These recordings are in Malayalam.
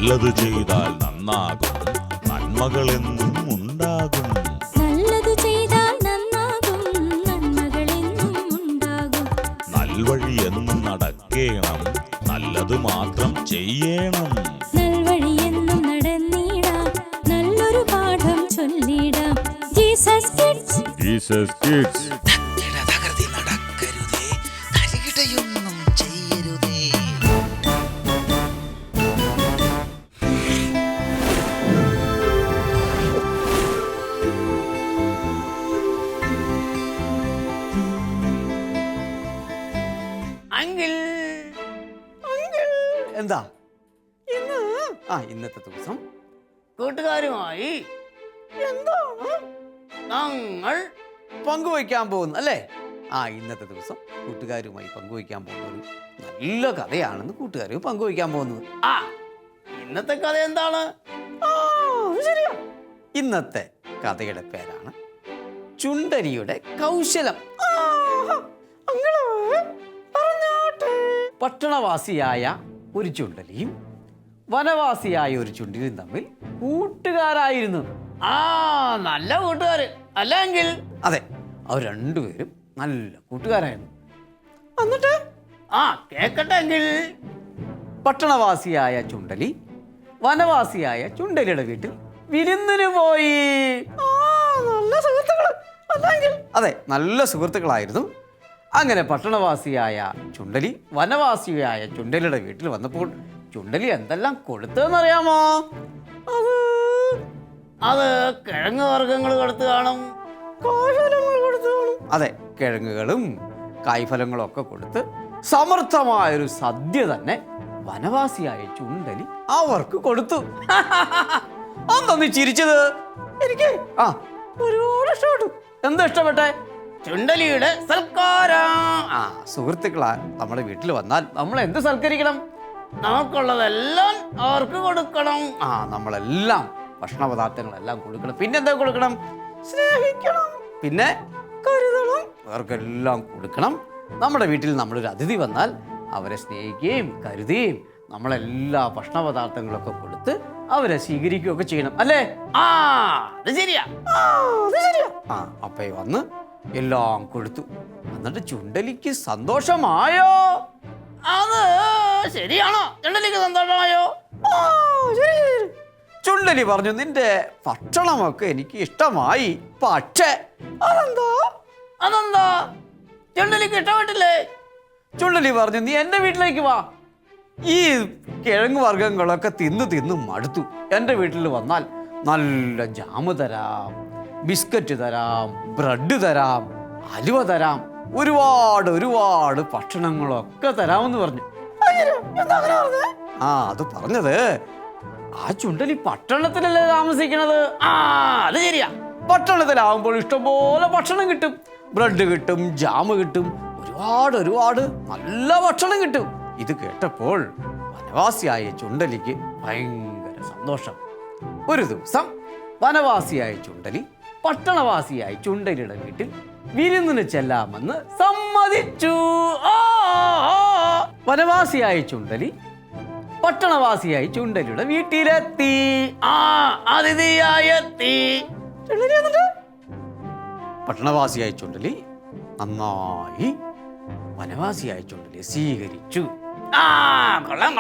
നല്ലത് ചെയ്താൽ നന്നാകും, നന്മകളെന്നും ഉണ്ടാകും. നല്ലത് ചെയ്താൽ നന്നാകും, നന്മകളെന്നും ഉണ്ടാകും. നൽവഴി എന്നും നടക്കേണം, നല്ലത് മാത്രം ചെയ്യണം. നൽവഴി എന്നും നടന്നിടാം, നല്ലൊരു പാഠം ചൊല്ലിടാം. Jesus kids, Jesus kids. തകൃതി നടക്കരുതേ, തരികിടയൊന്നും ചെയ്യരുതേ. അങ്കിൾ എന്താ ഇന്നത്തെ ദിവസം കൂട്ടുകാരുമായി എന്താണ് ഞങ്ങൾ പങ്കുവയ്ക്കാൻ പോകുന്നു അല്ലേ? ഇന്നത്തെ ദിവസം കൂട്ടുകാരുമായി പങ്കുവയ്ക്കാൻ പോകുന്ന ഒരു നല്ല കഥയാണെന്ന് കൂട്ടുകാർ പങ്കുവയ്ക്കാൻ പോകുന്നത്. ആ ഇന്നത്തെ കഥ എന്താണ്? ശരിയാ, ഇന്നത്തെ കഥയുടെ പേരാണ് ചുണ്ടരിയുടെ കൗശലം. പട്ടണവാസിയായ ഒരു ചുണ്ടലിയും വനവാസിയായ ഒരു ചുണ്ടലിയും തമ്മിൽ കൂട്ടുകാരായിരുന്നു. നല്ല കൂട്ടുകാര് അല്ലെങ്കിൽ? അതെ, അവർ രണ്ടുപേരും നല്ല കൂട്ടുകാരായിരുന്നു. എന്നിട്ട് കേക്കട്ടെ എങ്കിൽ. പട്ടണവാസിയായ ചുണ്ടലി വനവാസിയായ ചുണ്ടലിയുടെ വീട്ടിൽ വിരുന്നിന് പോയി. നല്ല സുഹൃത്തുക്കൾ അല്ലെങ്കിൽ? അതെ, നല്ല സുഹൃത്തുക്കളായിരുന്നു. അങ്ങനെ പട്ടണവാസിയായ ചുണ്ടലി വനവാസിയായ ചുണ്ടലിയുടെ വീട്ടിൽ വന്നപ്പോൾ ചുണ്ടലി എന്തെല്ലാം കൊടുത്തതെന്നറിയാമോ? അത് കിഴങ്ങ് വർഗ്ഗങ്ങൾ കൊടുത്തു കാണും, കായ്ഫലങ്ങൾ കൊടുത്തു കാണും. അതെ, കിഴങ്ങുകളും കായ്ഫലങ്ങളും ഒക്കെ കൊടുത്ത് സമർത്ഥമായൊരു സദ്യ തന്നെ വനവാസിയായ ചുണ്ടലി അവർക്ക് കൊടുത്തു. അന്ന് നീ ചിരിച്ചത്? എനിക്ക് ഒരുപാട് ഇഷ്ടപ്പെട്ടു. എന്താ ഇഷ്ടപ്പെട്ടെ? ചുണ്ടലിയുടെ സൽക്കാരം. സുഹൃത്തുക്കളാ നമ്മുടെ വീട്ടിൽ വന്നാൽ നമ്മൾ എന്ത് സൽക്കരിക്കണം? നമുക്കുള്ളതെല്ലാം അവർക്ക് കൊടുക്കണം. നമ്മളെല്ലാം ഭക്ഷണ പദാർത്ഥങ്ങളെല്ലാം കൊടുക്കണം. പിന്നെന്താ കൊടുക്കണം? സ്നേഹിക്കണം, പിന്നെ കരുതണം, അവർക്കെല്ലാം കൊടുക്കണം. നമ്മുടെ വീട്ടിൽ നമ്മളൊരു അതിഥി വന്നാൽ അവരെ സ്നേഹിക്കുകയും കരുതുകയും നമ്മളെല്ലാ ഭക്ഷണ പദാർത്ഥങ്ങളൊക്കെ കൊടുത്ത് അവരെ സ്വീകരിക്കുകയൊക്കെ ചെയ്യണം, അല്ലേ? അത് ശരിയാ. അപ്പേ വന്ന് എല്ലാം കൊടുത്തു. എന്നിട്ട് ചുണ്ടലിക്ക് സന്തോഷമായോ? അത് ശരിയാണോ? ചുണ്ടലിക്ക് സന്തോഷമായോ? ചുണ്ടലി പറഞ്ഞു, നിന്റെ ഭക്ഷണമൊക്കെ എനിക്ക് ഇഷ്ടമായി. പക്ഷേ അതെന്താ ചുണ്ടലിക്ക് ഇഷ്ടപ്പെട്ടില്ലേ? ചുണ്ടലി പറഞ്ഞു, നീ എൻ്റെ വീട്ടിലേക്ക് വാ. ഈ കിഴങ്ങ് വർഗ്ഗങ്ങളൊക്കെ തിന്ന് മടുത്തു. എൻ്റെ വീട്ടിൽ വന്നാൽ നല്ല ജാമ് തരാം, ബിസ്ക്കറ്റ് തരാം, ബ്രെഡ് തരാം, അലുവ തരാം, ഒരുപാട് ഭക്ഷണങ്ങളൊക്കെ തരാമെന്ന് പറഞ്ഞു. അത് പറഞ്ഞത് ആ ചുണ്ടലി പട്ടണത്തിലല്ലേ താമസിക്കണത്? അത് ശരിയാ. പട്ടണത്തിലാവുമ്പോൾ ഇഷ്ടംപോലെ ഭക്ഷണം കിട്ടും, ബ്രെഡ് കിട്ടും, ജാമ് കിട്ടും, ഒരുപാട് നല്ല ഭക്ഷണം കിട്ടും. ഇത് കേട്ടപ്പോൾ വനവാസിയായ ചുണ്ടലിക്ക് ഭയങ്കര സന്തോഷം. ഒരു ദിവസം വനവാസിയായ ചുണ്ടലി പട്ടണവാസിയായ ചുണ്ടലിയുടെ വീട്ടിൽ വിരുന്നിന് ചെല്ലാമെന്ന് സമ്മതിച്ചു. വനവാസിയായ ചുണ്ടലി പട്ടണവാസിയായി ചുണ്ടലിയുടെ വീട്ടിലെത്തി. അതിഥിയായെത്തി. പട്ടണവാസിയായ ചുണ്ടലി നന്നായി വനവാസിയായ ചുണ്ടലിയെ സ്വീകരിച്ചു. കൊള്ളാം.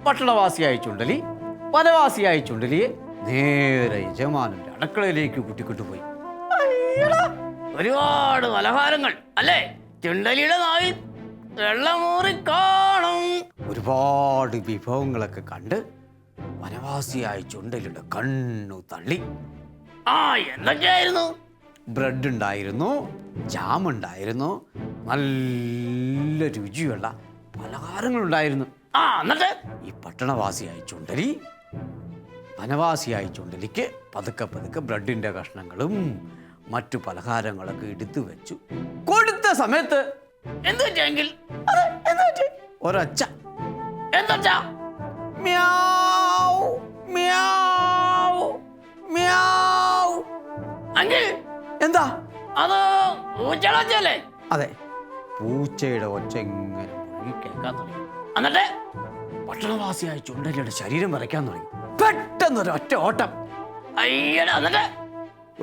പട്ടണവാസിയായ ചുണ്ടലി വനവാസിയായ ചുണ്ടലിയെ നേരെ യജമാനന്റെ അടുക്കളയിലേക്ക് കൂട്ടിക്കൊണ്ടുപോയി. ഒരുപാട് പലഹാരങ്ങൾ അല്ലേ? ചുണ്ടലിയുടെ നാവിൽ വെള്ളമൂറി കാണും. ഒരുപാട് വിഭവങ്ങളൊക്കെ കണ്ട് വനവാസിയായ ചുണ്ടലിയുടെ കണ്ണു തള്ളി. എന്തൊക്കെയായിരുന്നു? ബ്രെഡ് ഉണ്ടായിരുന്നു, ജാം ഉണ്ടായിരുന്നു, നല്ല രുചിയുള്ള പലഹാരങ്ങളുണ്ടായിരുന്നു. എന്നിട്ട് ഈ പട്ടണവാസിയായ ചുണ്ടലി വനവാസിയായ ചുണ്ടലിക്ക് പതുക്കെ ബ്രെഡിന്റെ കഷ്ണങ്ങളും മറ്റു പലഹാരങ്ങളൊക്കെ എടുത്തു വെച്ചു കൊടുത്ത സമയത്ത് എന്ത് പറ്റിയെങ്കിൽ? ഒരൊച്ച. എന്താ? മ്യാവ് മ്യാവ് മ്യാവ്. അങ്കിൾ, എന്താ അത് പൂച്ചയുടെ ഒച്ചയല്ലേ? അതെ, പൂച്ചയുടെ ഒച്ച ഇങ്ങനെ കേൾക്കാൻ തുടങ്ങി. എന്നിട്ട് പട്ടണവാസിയായ ചുണ്ടലിയുടെ ശരീരം വരയ്ക്കാൻ തുടങ്ങി. പെട്ടെന്നൊരു ഒറ്റ ഓട്ടം അയ്യടാ എന്നിട്ട്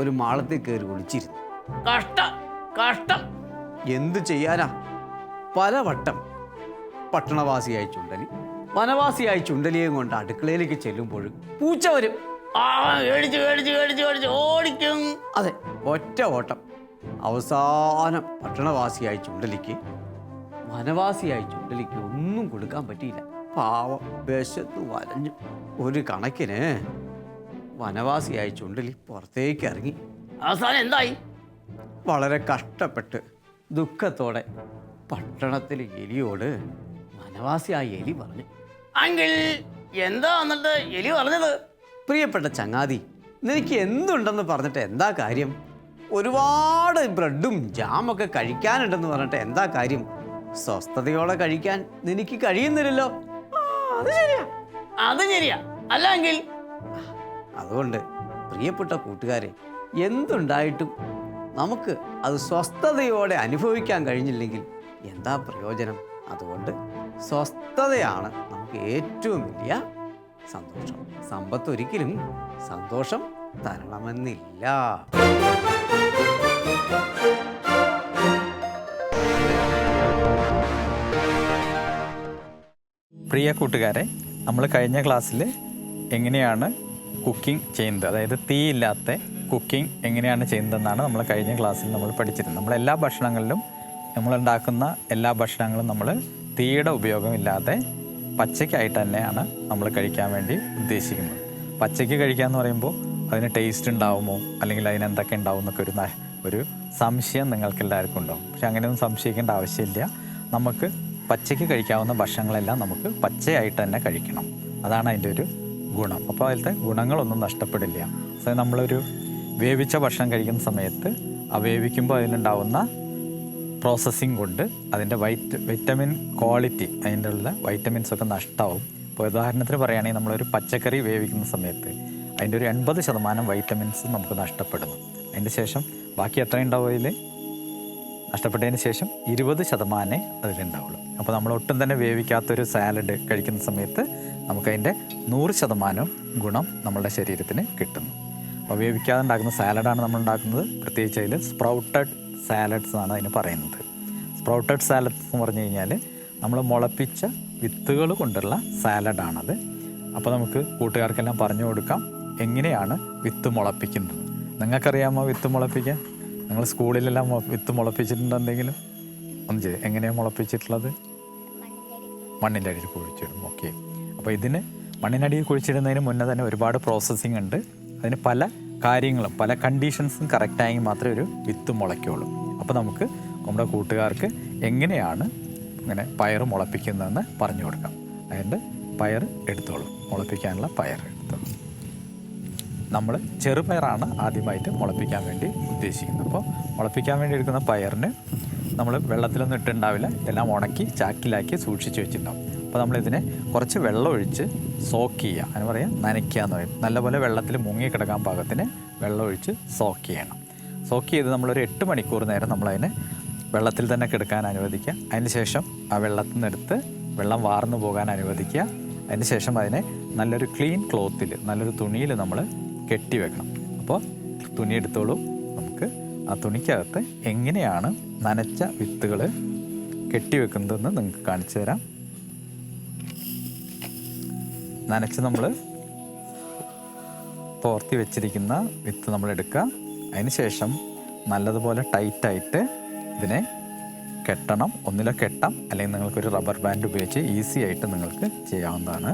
ഒരു മാളത്തിൽ കയറി ഒളിച്ചിരുന്നു. കഷ്ടം കഷ്ടം. എന്തു ചെയ്യാനാ? പലവട്ടം പട്ടണവാസിയായ ചുണ്ടലി വനവാസിയായ ചുണ്ടലിയെയും കൊണ്ട് അടുക്കളയിലേക്ക് ചെല്ലുമ്പോഴും പൂച്ച വരും. ആ മേടിച്ച് മേടിച്ച് മേടിച്ച് മേടിച്ച് ഓടിക്കും. അതെ, ഒറ്റ ഓട്ടം. അവസാനം പട്ടണവാസിയായ ചുണ്ടലിക്ക് വനവാസിയായ ചുണ്ടലിക്ക് ഒന്നും കൊടുക്കാൻ പറ്റിയില്ല. പാവം വിശന്ന് വരഞ്ഞു. ഒരു കണക്കിന് വനവാസിയായ ചുണ്ടലി പുറത്തേക്ക് ഇറങ്ങി. അവസാനം എന്തായി? വളരെ കഷ്ടപ്പെട്ട് ദുഃഖത്തോടെ പട്ടണത്തിലെ എലിയോട് വനവാസിയായ എലി പറഞ്ഞു, അങ്കിൾ എന്താ എന്നിട്ട് എലി പറഞ്ഞത്? പ്രിയപ്പെട്ട ചങ്ങാതി, നിനക്ക് എന്തുണ്ടെന്ന് പറഞ്ഞിട്ട് എന്താ കാര്യം? ഒരുപാട് ബ്രെഡും ജാമൊക്കെ കഴിക്കാനുണ്ടെന്ന് പറഞ്ഞിട്ട് എന്താ കാര്യം? സ്വസ്ഥതയോടെ കഴിക്കാൻ നിനക്ക് കഴിയുന്നില്ലല്ലോ. അത് ശരിയാ, അത് ശരിയാ. അല്ല അങ്കിൾ, അതുകൊണ്ട് പ്രിയപ്പെട്ട കൂട്ടുകാരെ, എന്തുണ്ടായിട്ടും നമുക്ക് അത് സ്വസ്ഥതയോടെ അനുഭവിക്കാൻ കഴിഞ്ഞില്ലെങ്കിൽ എന്താ പ്രയോജനം? അതുകൊണ്ട് സ്വസ്ഥതയാണ് നമുക്ക് ഏറ്റവും വലിയ സന്തോഷം. സമ്പത്ത് ഒരിക്കലും സന്തോഷം തരണമെന്നില്ല. പ്രിയ കൂട്ടുകാരെ, നമ്മൾ കഴിഞ്ഞ ക്ലാസ്സിൽ എങ്ങനെയാണ് കുക്കിംഗ് ചെയ്യുന്നത്, അതായത് തീയില്ലാത്ത കുക്കിംഗ് എങ്ങനെയാണ് ചെയ്യുന്നതെന്നാണ് നമ്മൾ കഴിഞ്ഞ ക്ലാസ്സിൽ നമ്മൾ പഠിച്ചിരുന്നത്. നമ്മളെല്ലാ ഭക്ഷണങ്ങളിലും നമ്മളുണ്ടാക്കുന്ന എല്ലാ ഭക്ഷണങ്ങളും നമ്മൾ തീയുടെ ഉപയോഗമില്ലാതെ പച്ചയ്ക്കായിട്ട് തന്നെയാണ് നമ്മൾ കഴിക്കാൻ വേണ്ടി ഉദ്ദേശിക്കുന്നത്. പച്ചയ്ക്ക് കഴിക്കുക എന്ന് പറയുമ്പോൾ അതിന് ടേസ്റ്റ് ഉണ്ടാവുമോ, അല്ലെങ്കിൽ അതിന് എന്തൊക്കെ ഉണ്ടാവും എന്നൊക്കെ ഒരു സംശയം നിങ്ങൾക്ക് എല്ലാവർക്കും ഉണ്ടാവും. പക്ഷെ അങ്ങനെയൊന്നും സംശയിക്കേണ്ട ആവശ്യമില്ല. നമുക്ക് പച്ചയ്ക്ക് കഴിക്കാവുന്ന ഭക്ഷണങ്ങളെല്ലാം നമുക്ക് പച്ചയായിട്ട് തന്നെ കഴിക്കണം. അതാണ് അതിൻ്റെ ഒരു ഗുണം. അപ്പോൾ അതിലത്തെ ഗുണങ്ങളൊന്നും നഷ്ടപ്പെടില്ല. സോ നമ്മളൊരു വേവിച്ച ഭക്ഷണം കഴിക്കുന്ന സമയത്ത് ആ വേവിക്കുമ്പോൾ അതിനുണ്ടാവുന്ന പ്രോസസ്സിങ് കൊണ്ട് അതിൻ്റെ വൈറ്റമിൻ ക്വാളിറ്റി, അതിൻ്റെ ഉള്ള വൈറ്റമിൻസൊക്കെ നഷ്ടമാവും. ഇപ്പോൾ ഉദാഹരണത്തിന് പറയുകയാണെങ്കിൽ നമ്മളൊരു പച്ചക്കറി വേവിക്കുന്ന സമയത്ത് അതിൻ്റെ ഒരു 80% വൈറ്റമിൻസ് നമുക്ക് നഷ്ടപ്പെടുന്നു. അതിൻ്റെ ശേഷം ബാക്കി എത്ര ഉണ്ടാവും? അതിൽ നഷ്ടപ്പെട്ടതിന് ശേഷം 20% അതിലുണ്ടാവുള്ളൂ. അപ്പോൾ നമ്മൾ ഒട്ടും തന്നെ വേവിക്കാത്തൊരു സാലഡ് കഴിക്കുന്ന സമയത്ത് നമുക്കതിൻ്റെ 100% ഗുണം നമ്മളുടെ ശരീരത്തിന് കിട്ടുന്നു. അപ്പോൾ വേവിക്കാതെ ഉണ്ടാക്കുന്ന സാലഡാണ് നമ്മൾ ഉണ്ടാക്കുന്നത്. പ്രത്യേകിച്ച് അതിൽ സ്പ്രൗട്ടഡ് സാലഡ്സ് എന്നാണ് അതിന് പറയുന്നത്. സ്പ്രൗട്ടഡ് സാലഡ്സ് എന്ന് പറഞ്ഞു കഴിഞ്ഞാൽ നമ്മൾ മുളപ്പിച്ച വിത്തുകൾ കൊണ്ടുള്ള സാലഡാണത്. അപ്പോൾ നമുക്ക് കൂട്ടുകാർക്കെല്ലാം പറഞ്ഞു കൊടുക്കാം എങ്ങനെയാണ് വിത്ത് മുളപ്പിക്കുന്നത്. നിങ്ങൾക്കറിയാമോ വിത്ത് മുളപ്പിക്കാൻ? നിങ്ങൾ സ്കൂളിലെല്ലാം വിത്ത് മുളപ്പിച്ചിട്ടുണ്ട് എന്തെങ്കിലും? ഒന്ന് ചെയ്ത് എങ്ങനെയാണ് മുളപ്പിച്ചിട്ടുള്ളത്? മണ്ണിൻ്റെ അടിയിൽ കുഴിച്ചിടും. ഓക്കെ. അപ്പോൾ ഇതിന് മണ്ണിനടിയിൽ കുഴിച്ചിടുന്നതിന് മുന്നേ തന്നെ ഒരുപാട് പ്രോസസ്സിങ് ഉണ്ട്. അതിന് പല കാര്യങ്ങളും പല കണ്ടീഷൻസും കറക്റ്റായെങ്കിൽ മാത്രമേ ഒരു വിത്ത് മുളയ്ക്കുള്ളൂ. അപ്പോൾ നമുക്ക് നമ്മുടെ കൂട്ടുകാർക്ക് എങ്ങനെയാണ് ഇങ്ങനെ പയർ മുളപ്പിക്കുന്നതെന്ന് പറഞ്ഞു കൊടുക്കാം. അതിൻ്റെ പയർ എടുത്തോളൂ, മുളപ്പിക്കാനുള്ള പയർ എടുത്തോളൂ. നമ്മൾ ചെറുപയറാണ് ആദ്യമായിട്ട് മുളപ്പിക്കാൻ വേണ്ടി ഉദ്ദേശിക്കുന്നത്. അപ്പോൾ മുളപ്പിക്കാൻ വേണ്ടി എടുക്കുന്ന പയറിന് നമ്മൾ വെള്ളത്തിലൊന്നും ഇട്ടുണ്ടാവില്ല, എല്ലാം ഉണക്കി ചാക്കിലാക്കി സൂക്ഷിച്ച് വെച്ചിട്ടുണ്ടാവും. അപ്പോൾ നമ്മളിതിനെ കുറച്ച് വെള്ളം ഒഴിച്ച് സോക്ക് ചെയ്യുക, അതിന് പറയാം നനയ്ക്കുക എന്ന് പറയും. നല്ലപോലെ വെള്ളത്തിൽ മുങ്ങിക്കിടക്കാൻ പാകത്തിന് വെള്ളം ഒഴിച്ച് സോക്ക് ചെയ്യണം. സോക്ക് ചെയ്ത് നമ്മളൊരു 8 മണിക്കൂർ നേരം നമ്മളതിനെ വെള്ളത്തിൽ തന്നെ കിടക്കാൻ അനുവദിക്കുക. അതിന് ശേഷം ആ വെള്ളത്തിൽ നിന്നെടുത്ത് വെള്ളം വാർന്നു പോകാൻ അനുവദിക്കുക. അതിന് ശേഷം അതിനെ നല്ലൊരു ക്ലീൻ ക്ലോത്തിൽ, നല്ലൊരു തുണിയിൽ നമ്മൾ കെട്ടി വെക്കണം. അപ്പോൾ തുണി എടുത്തോളൂ. നമുക്ക് ആ തുണിക്കകത്ത് എങ്ങനെയാണ് നനച്ച വിത്തുകൾ കെട്ടിവെക്കുന്നതെന്ന് നിങ്ങൾക്ക് കാണിച്ചു തരാം. നനച്ച് നമ്മൾ തോർത്തി വെച്ചിരിക്കുന്ന വിത്ത് നമ്മൾ എടുക്കുക. അതിന് ശേഷം നല്ലതുപോലെ ടൈറ്റായിട്ട് ഇതിനെ കെട്ടണം. ഒന്നിലോ കെട്ടാം, അല്ലെങ്കിൽ നിങ്ങൾക്കൊരു റബ്ബർ ബാൻഡ് ഉപയോഗിച്ച് ഈസി ആയിട്ട് നിങ്ങൾക്ക് ചെയ്യാവുന്നതാണ്.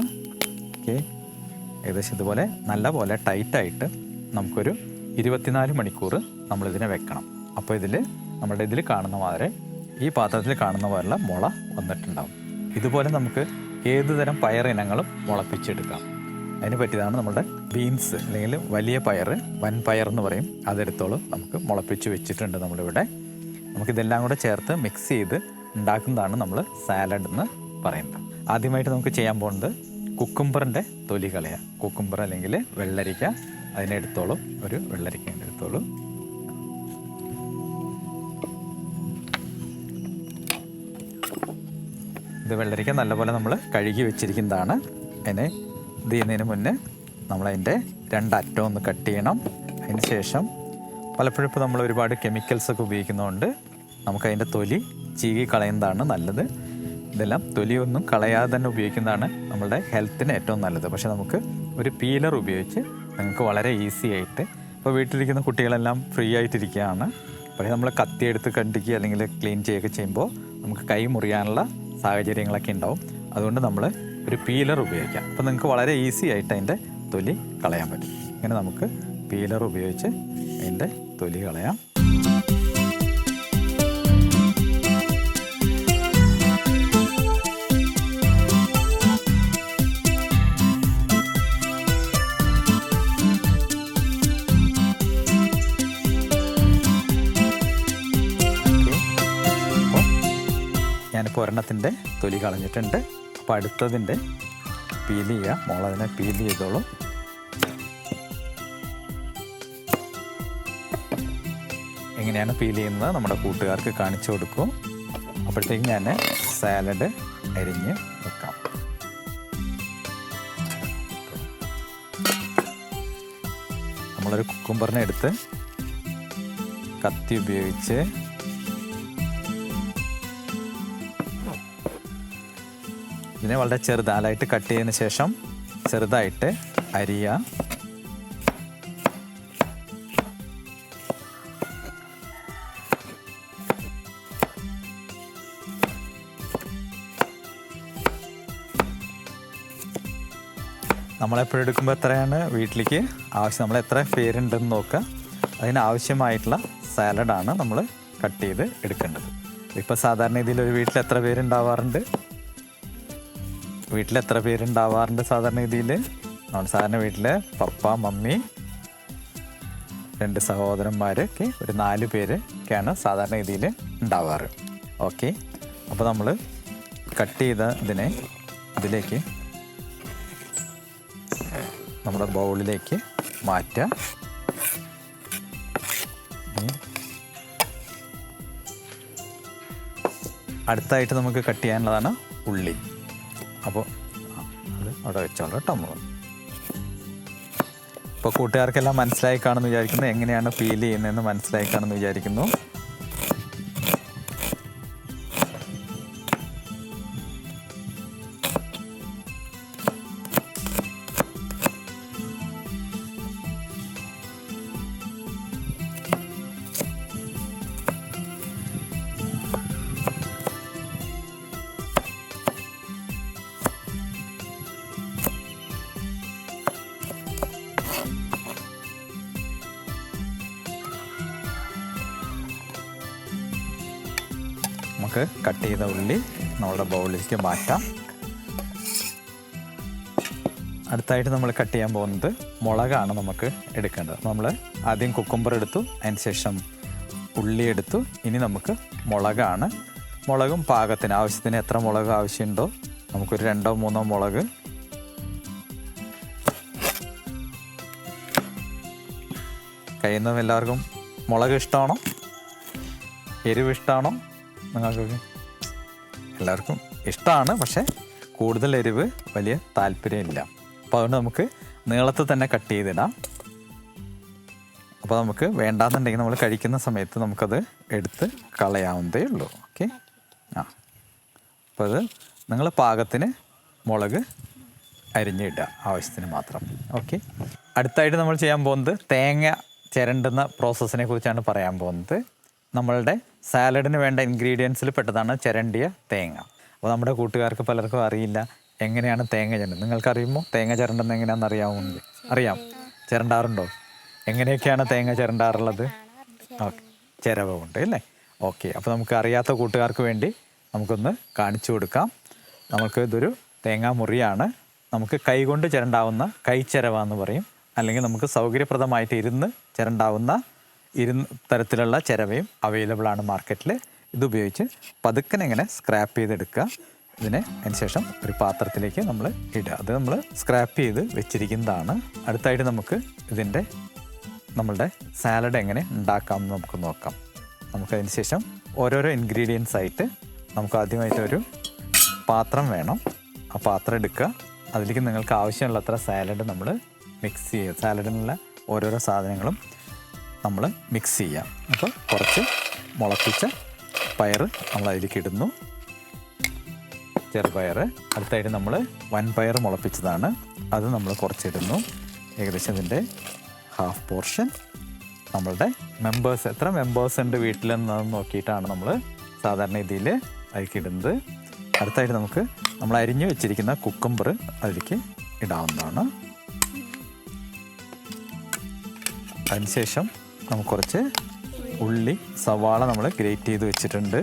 ഓക്കെ. ഏകദേശം ഇതുപോലെ നല്ലപോലെ ടൈറ്റായിട്ട് നമുക്കൊരു 24 മണിക്കൂർ നമ്മളിതിനെ വെക്കണം. അപ്പോൾ നമ്മുടെ ഇതിൽ കാണുന്ന മാതിരി, ഈ പാത്രത്തിൽ കാണുന്ന പോലുള്ള മുള വന്നിട്ടുണ്ടാവും. ഇതുപോലെ നമുക്ക് ഏത് തരം പയറിനങ്ങളും മുളപ്പിച്ചെടുക്കാം. അതിന് പറ്റിയതാണ് നമ്മുടെ ബീൻസ്, അല്ലെങ്കിൽ വലിയ പയർ, വൻ പയർ എന്ന് പറയും. അതെടുത്തോളം നമുക്ക് മുളപ്പിച്ച് വെച്ചിട്ടുണ്ട് നമ്മളിവിടെ. നമുക്കിതെല്ലാം കൂടെ ചേർത്ത് മിക്സ് ചെയ്ത് ഉണ്ടാക്കുന്നതാണ് നമ്മൾ സാലഡ് എന്ന് പറയുന്നത്. ആദ്യമായിട്ട് നമുക്ക് ചെയ്യാൻ പോകുന്നത് കുക്കുംബറിൻ്റെ തൊലി കളയുക. കുക്കുംബർ അല്ലെങ്കിൽ വെള്ളരിക്ക, അതിനെ എടുത്തോളും. ഒരു വെള്ളരിക്ക എടുത്തോളൂ. ഇത് വെള്ളരിക്ക നല്ലപോലെ നമ്മൾ കഴുകി വെച്ചിരിക്കുന്നതാണ്. അതിനെ ഇത് ചെയ്യുന്നതിന് മുന്നേ നമ്മളതിൻ്റെ രണ്ടറ്റം ഒന്ന് കട്ട് ചെയ്യണം. അതിന് ശേഷം പലപ്പോഴും ഇപ്പോൾ നമ്മൾ ഒരുപാട് കെമിക്കൽസൊക്കെ ഉപയോഗിക്കുന്നതുകൊണ്ട് നമുക്കതിൻ്റെ തൊലി ചീകി കളയുന്നതാണ് നല്ലത്. ഇതെല്ലാം തൊലിയൊന്നും കളയാതെ തന്നെ ഉപയോഗിക്കുന്നതാണ് നമ്മളുടെ ഹെൽത്തിന് ഏറ്റവും നല്ലത്. പക്ഷേ നമുക്ക് ഒരു പീലർ ഉപയോഗിച്ച് നിങ്ങൾക്ക് വളരെ ഈസി ആയിട്ട്, ഇപ്പോൾ വീട്ടിലിരിക്കുന്ന കുട്ടികളെല്ലാം ഫ്രീ ആയിട്ടിരിക്കുകയാണ്, പക്ഷേ നമ്മൾ കത്തിയെടുത്ത് കണ്ടിക്കുക അല്ലെങ്കിൽ ക്ലീൻ ചെയ്യുകയൊക്കെ ചെയ്യുമ്പോൾ നമുക്ക് കൈ മുറിയാനുള്ള സാഹചര്യങ്ങളൊക്കെ ഉണ്ടാവും. അതുകൊണ്ട് നമ്മൾ ഒരു പീലർ ഉപയോഗിക്കാം. അപ്പോൾ നിങ്ങൾക്ക് വളരെ ഈസി ആയിട്ട് അതിൻ്റെ തൊലി കളയാൻ പറ്റും. ഇങ്ങനെ നമുക്ക് പീലർ ഉപയോഗിച്ച് അതിൻ്റെ തൊലി കളയാം. ഞാനിപ്പോൾ ഒരെണ്ണത്തിൻ്റെ തൊലി കളഞ്ഞിട്ടുണ്ട്. അപ്പോൾ അടുത്തതിൻ്റെ പീൽ ചെയ്യുക. മോളതിനെ പീൽ ചെയ്തോളൂ. എങ്ങനെയാണ് പീൽ ചെയ്യുന്നത് നമ്മുടെ കൂട്ടുകാർക്ക് കാണിച്ചു കൊടുക്കും. അപ്പോഴത്തേക്കും ഞാൻ സാലഡ് അരിഞ്ഞ് വെക്കാം. നമ്മളൊരു കുക്കുംബറിനെ എടുത്ത് കത്തി ഉപയോഗിച്ച് ഇതിനെ വളരെ ചെറുതായിട്ട് കട്ട് ചെയ്തതിന് ശേഷം ചെറുതായിട്ട് അരിയുക. നമ്മളെപ്പോഴും എടുക്കുമ്പോൾ എത്രയാണ് വീട്ടിലേക്ക് ആവശ്യം, നമ്മൾ എത്ര പേരുണ്ടെന്ന് നോക്കുക. അതിനാവശ്യമായിട്ടുള്ള സാലഡാണ് നമ്മൾ കട്ട് ചെയ്ത് എടുക്കേണ്ടത്. ഇപ്പോൾ സാധാരണ ഇതിലൊരു വീട്ടിൽ എത്ര പേരുണ്ടാവാറുണ്ട്? സാധാരണ രീതിയിൽ സാധാരണ വീട്ടിൽ പപ്പ, മമ്മി, 2 സഹോദരന്മാരൊക്കെ ഒരു 4 പേരൊക്കെയാണ് സാധാരണ രീതിയിൽ ഉണ്ടാവാറ്. ഓക്കെ, അപ്പോൾ നമ്മൾ കട്ട് ചെയ്ത ഇതിനെ ഇതിലേക്ക് നമ്മുടെ ബൗളിലേക്ക് മാറ്റുക. അടുത്തായിട്ട് നമുക്ക് കട്ട് ചെയ്യാനുള്ളതാണ് ഉള്ളി. അപ്പോൾ അത് അവിടെ വെച്ചോളൂ കേട്ടോ. നമ്മൾ ഇപ്പോൾ കൂട്ടുകാർക്കെല്ലാം മനസ്സിലായി കാണുമെന്ന് വിചാരിക്കുന്നു. എങ്ങനെയാണ് പീൽ ചെയ്യുന്നതെന്ന് മനസ്സിലായി കാണുമെന്ന് വിചാരിക്കുന്നു. നമുക്ക് കട്ട് ചെയ്ത ഉള്ളി നമ്മുടെ ബൗളിലേക്ക് മാറ്റാം. അടുത്തായിട്ട് നമ്മൾ കട്ട് ചെയ്യാൻ പോകുന്നത് മുളകാണ് നമുക്ക് എടുക്കേണ്ടത്. നമ്മൾ ആദ്യം കുക്കുംബർ എടുത്തു, അതിന് ശേഷം ഉള്ളി എടുത്തു. ഇനി നമുക്ക് മുളകാണ്. മുളകും പാകത്തിന് ആവശ്യത്തിന് എത്ര മുളക് ആവശ്യമുണ്ടോ നമുക്കൊരു 2-3 മുളക്. കഴിയുന്നതും എല്ലാവർക്കും മുളക് ഇഷ്ടമാണോ? എരിവ് ഇഷ്ടമാണോ? നിങ്ങൾക്ക് എല്ലാവർക്കും ഇഷ്ടമാണ്, പക്ഷേ കൂടുതൽ എരിവ് വലിയ താല്പര്യമില്ല. അപ്പോൾ അതുകൊണ്ട് നമുക്ക് നീളത്തിൽ തന്നെ കട്ട് ചെയ്തിടാം. അപ്പോൾ നമുക്ക് വേണ്ടാന്നുണ്ടെങ്കിൽ നമ്മൾ കഴിക്കുന്ന സമയത്ത് നമുക്കത് എടുത്ത് കളയാവുന്നതേ ഉള്ളൂ. ഓക്കെ, അപ്പോൾ അത് നിങ്ങൾ പാകത്തിന് മുളക് അരിഞ്ഞിടുക, ആവശ്യത്തിന് മാത്രം. ഓക്കെ, അടുത്തായിട്ട് നമ്മൾ ചെയ്യാൻ പോകുന്നത് തേങ്ങ ചിരണ്ടുന്ന പ്രോസസ്സിനെ കുറിച്ചാണ് പറയാൻ പോകുന്നത്. നമ്മളുടെ സാലഡിന് വേണ്ട ഇൻഗ്രീഡിയൻസിൽ പെട്ടതാണ് ചിരണ്ടിയ തേങ്ങ. അപ്പോൾ നമ്മുടെ കൂട്ടുകാർക്ക് പലർക്കും അറിയില്ല എങ്ങനെയാണ് തേങ്ങ ചിരണ്ടുന്നത്. നിങ്ങൾക്കറിയുമോ തേങ്ങ ചിരണ്ടുന്നത് എങ്ങനെയാണെന്ന് അറിയാമോ? അറിയാം, ചിരണ്ടാറുണ്ടോ? എങ്ങനെയൊക്കെയാണ് തേങ്ങ ചിരണ്ടാറുള്ളത്? ഓക്കെ, ചിരവ കൊണ്ട് അല്ലേ? ഓക്കെ, അപ്പോൾ നമുക്ക് അറിയാത്ത കൂട്ടുകാർക്ക് വേണ്ടി നമുക്കൊന്ന് കാണിച്ചു കൊടുക്കാം. നമുക്ക് ഇതൊരു തേങ്ങാ മുറിയാണ്. നമുക്ക് കൈകൊണ്ട് ചിരണ്ടാവുന്ന കൈച്ചിരവ എന്ന് പറയും. അല്ലെങ്കിൽ നമുക്ക് സൗകര്യപ്രദമായിട്ട് ഇരുന്ന് ചിരണ്ടാവുന്ന തരത്തിലുള്ള ചിരവയും അവൈലബിൾ ആണ് മാർക്കറ്റിൽ. ഇതുപയോഗിച്ച് പതുക്കനെ ഇങ്ങനെ സ്ക്രാപ്പ് ചെയ്തെടുക്കുക. അതിന് ശേഷം ഒരു പാത്രത്തിലേക്ക് നമ്മൾ ഇടുക. അത് നമ്മൾ സ്ക്രാപ്പ് ചെയ്ത് വെച്ചിരിക്കുന്നതാണ്. അടുത്തായിട്ട് നമുക്ക് നമ്മളുടെ സാലഡ് എങ്ങനെ ഉണ്ടാക്കാമെന്ന് നമുക്ക് നോക്കാം. നമുക്കതിന് ശേഷം ഓരോരോ ഇൻഗ്രീഡിയൻസ് ആയിട്ട് നമുക്ക് ആദ്യമായിട്ടൊരു പാത്രം വേണം. ആ പാത്രം എടുക്കുക. അതിലേക്ക് നിങ്ങൾക്ക് ആവശ്യമുള്ളത്ര സാലഡ് നമ്മൾ മിക്സ് ചെയ്യുക. സാലഡിനുള്ള ഓരോരോ സാധനങ്ങളും നമ്മൾ മിക്സ് ചെയ്യാം. അപ്പോൾ കുറച്ച് മുളപ്പിച്ച പയർ നമ്മൾ അതിലേക്ക് ഇടുന്നു, ചെറുപയർ. അടുത്തായിട്ട് നമ്മൾ വൻപയർ മുളപ്പിച്ചതാണ്, അത് നമ്മൾ കുറച്ചിടുന്നു. ഏകദേശം ഇതിൻ്റെ ഹാഫ് പോർഷൻ. നമ്മളുടെ മെമ്പേഴ്സ്, എത്ര മെമ്പേഴ്സ് ഉണ്ട് വീട്ടിലെന്ന് നോക്കിയിട്ടാണ് നമ്മൾ സാധാരണ ഇതിൽ അതിലേക്ക് ഇടുന്നത്. അടുത്തായിട്ട് നമുക്ക് നമ്മൾ അരിഞ്ഞു വെച്ചിരിക്കുന്ന കുക്കുംബർ അതിലേക്ക് ഇടാവുന്നതാണ്. അതിനുശേഷം നമുക്ക് കുറച്ച് ഉള്ളി, സവാള നമ്മൾ ഗ്രേറ്റ് ചെയ്ത് വെച്ചിട്ടുണ്ട്,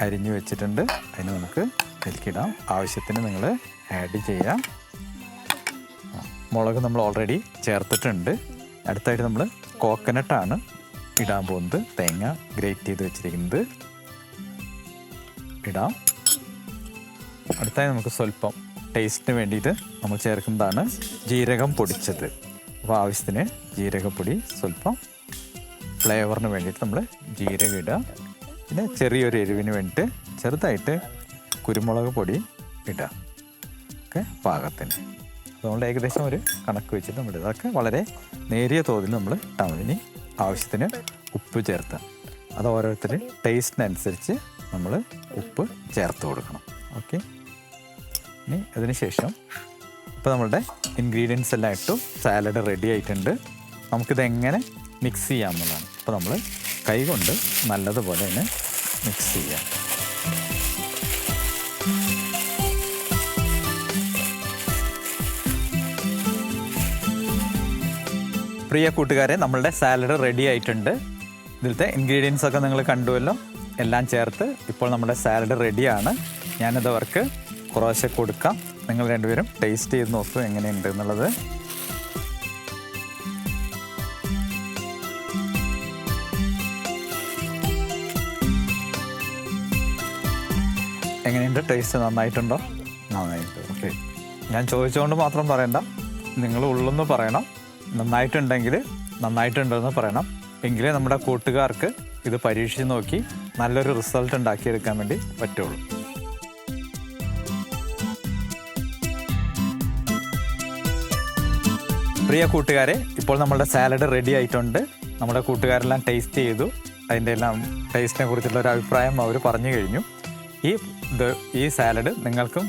അരിഞ്ഞു വെച്ചിട്ടുണ്ട്. അതിന് നമുക്ക് അതിലേക്കിടാം. ആവശ്യത്തിന് നിങ്ങൾ ആഡ് ചെയ്യാം. മുളക് നമ്മൾ ഓൾറെഡി ചേർത്തിട്ടുണ്ട്. അടുത്തായിട്ട് നമ്മൾ കോക്കനട്ടാണ് ഇടാൻ പോകുന്നത്. തേങ്ങ ഗ്രേറ്റ് ചെയ്ത് വെച്ചിരിക്കുന്നത് ഇടാം. അടുത്തായി നമുക്ക് സ്വല്പം ടേസ്റ്റിന് വേണ്ടിയിട്ട് നമ്മൾ ചേർക്കുന്നതാണ് ജീരകം പൊടിച്ചത്. അപ്പോൾ ആവശ്യത്തിന് ജീരകപ്പൊടി, സ്വല്പം ഫ്ലേവറിന് വേണ്ടിയിട്ട് നമ്മൾ ജീരകം ഇടുക. പിന്നെ ചെറിയൊരു എരിവിന് വേണ്ടിയിട്ട് ചെറുതായിട്ട് കുരുമുളക് പൊടി ഇടുക. ഒക്കെ പാകത്തിന്. അതുകൊണ്ട് ഏകദേശം ഒരു കണക്ക് വെച്ചിട്ട് നമ്മൾ ഇതൊക്കെ വളരെ നേരിയ തോതിൽ നമ്മൾ ഇട്ടാൽ മതി. ഇനി ആവശ്യത്തിന് ഉപ്പ് ചേർത്താം. അത് ഓരോരുത്തരുടെ ടേസ്റ്റിനനുസരിച്ച് നമ്മൾ ഉപ്പ് ചേർത്ത് കൊടുക്കണം. ഓക്കെ. ഇനി അതിന് ശേഷം ഇപ്പോൾ നമ്മളുടെ ഇൻഗ്രീഡിയൻസ് എല്ലാം ഇട്ടു, സാലഡ് റെഡി ആയിട്ടുണ്ട്. നമുക്കിത് എങ്ങനെ മിക്സ് ചെയ്യാമെന്നുള്ളതാണ്. അപ്പോൾ നമ്മൾ കൈ കൊണ്ട് നല്ലതുപോലെ തന്നെ മിക്സ് ചെയ്യാം. പ്രിയ കൂട്ടുകാരെ, നമ്മളുടെ സാലഡ് റെഡി ആയിട്ടുണ്ട്. ഇതിലത്തെ ഇൻഗ്രീഡിയൻസ് ഒക്കെ നിങ്ങൾ കണ്ടുവല്ലോ. എല്ലാം ചേർത്ത് ഇപ്പോൾ നമ്മുടെ സാലഡ് റെഡിയാണ്. ഞാനിത് അവർക്ക് കുറേശ്ശെ കൊടുക്കാം. നിങ്ങൾ രണ്ടുപേരും ടേസ്റ്റ് ചെയ്ത് നോക്കൂ എങ്ങനെയുണ്ട് എന്നുള്ളത്. എങ്ങനെയുണ്ട്? ടേസ്റ്റ് നന്നായിട്ടുണ്ടോ? നന്നായിട്ട്. ഓക്കെ. ഞാൻ ചോദിച്ചുകൊണ്ട് മാത്രം പറയണ്ട, നിങ്ങൾ ഉള്ളെന്ന് പറയണം. നന്നായിട്ടുണ്ടെങ്കിൽ നന്നായിട്ടുണ്ടെന്ന് പറയണം. എങ്കിലേ നമ്മുടെ കൂട്ടുകാർക്ക് ഇത് പരീക്ഷിച്ച് നോക്കി നല്ലൊരു റിസൾട്ട് ഉണ്ടാക്കിയെടുക്കാൻ വേണ്ടി പറ്റുള്ളൂ. പ്രിയ കൂട്ടുകാരെ, ഇപ്പോൾ നമ്മളുടെ സാലഡ് റെഡി ആയിട്ടുണ്ട്. നമ്മുടെ കൂട്ടുകാരെല്ലാം ടേസ്റ്റ് ചെയ്തു. അതിൻ്റെ എല്ലാം ടേസ്റ്റിനെ കുറിച്ചുള്ള ഒരു അഭിപ്രായം അവർ പറഞ്ഞു കഴിഞ്ഞു. ഈ സാലഡ് നിങ്ങൾക്കും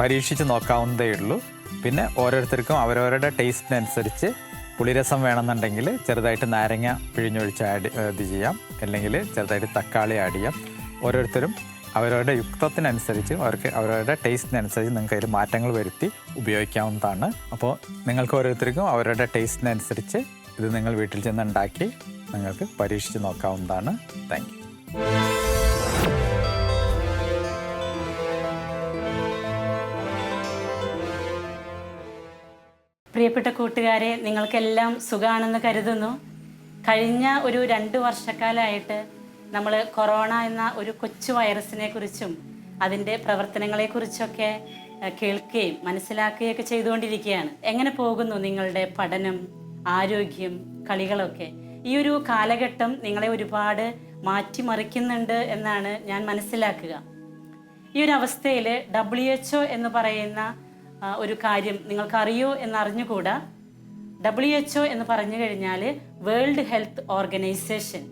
പരീക്ഷിച്ച് നോക്കാവുന്നതേ ഉള്ളൂ. പിന്നെ ഓരോരുത്തർക്കും അവരവരുടെ ടേസ്റ്റിനനുസരിച്ച് പുളിരസം വേണമെന്നുണ്ടെങ്കിൽ ചെറുതായിട്ട് നാരങ്ങ പിഴിഞ്ഞൊഴിച്ച് ഇത് ചെയ്യാം, അല്ലെങ്കിൽ ചെറുതായിട്ട് തക്കാളി ആഡ് ചെയ്യാം. ഓരോരുത്തരും അവരവരുടെ യുക്തത്തിനനുസരിച്ച് അവരവരുടെ ടേസ്റ്റിനനുസരിച്ച് നിങ്ങൾക്ക് അതിൽ മാറ്റങ്ങൾ വരുത്തി ഉപയോഗിക്കാവുന്നതാണ്. അപ്പോൾ നിങ്ങൾക്ക് ഓരോരുത്തർക്കും അവരുടെ ടേസ്റ്റിനനുസരിച്ച് ഇത് നിങ്ങൾ വീട്ടിൽ ചെന്ന് ഉണ്ടാക്കി നിങ്ങൾക്ക് പരീക്ഷിച്ച് നോക്കാവുന്നതാണ്. Thank you. പ്രിയപ്പെട്ട കൂട്ടുകാരെ, നിങ്ങൾക്കെല്ലാം സുഖമാണെന്ന് കരുതുന്നു. കഴിഞ്ഞ ഒരു 2 വർഷക്കാലമായിട്ട് നമ്മൾ കൊറോണ എന്ന ഒരു കൊച്ചു വൈറസിനെ കുറിച്ചും അതിൻ്റെ പ്രവർത്തനങ്ങളെക്കുറിച്ചൊക്കെ കേൾക്കുകയും മനസ്സിലാക്കുകയൊക്കെ ചെയ്തുകൊണ്ടിരിക്കുകയാണ്. എങ്ങനെ പോകുന്നു നിങ്ങളുടെ പഠനം, ആരോഗ്യം, കളികളൊക്കെ? ഈ ഒരു കാലഘട്ടം നിങ്ങളെ ഒരുപാട് മാറ്റിമറിക്കുന്നുണ്ട് എന്നാണ് ഞാൻ മനസ്സിലാക്കുക. ഈ ഒരു അവസ്ഥയിൽ WHO എന്ന് പറയുന്ന ഒരു കാര്യം നിങ്ങൾക്കറിയോ എന്നറിഞ്ഞുകൂടാ. WHO എന്ന് പറഞ്ഞു കഴിഞ്ഞാൽ വേൾഡ് ഹെൽത്ത് ഓർഗനൈസേഷൻ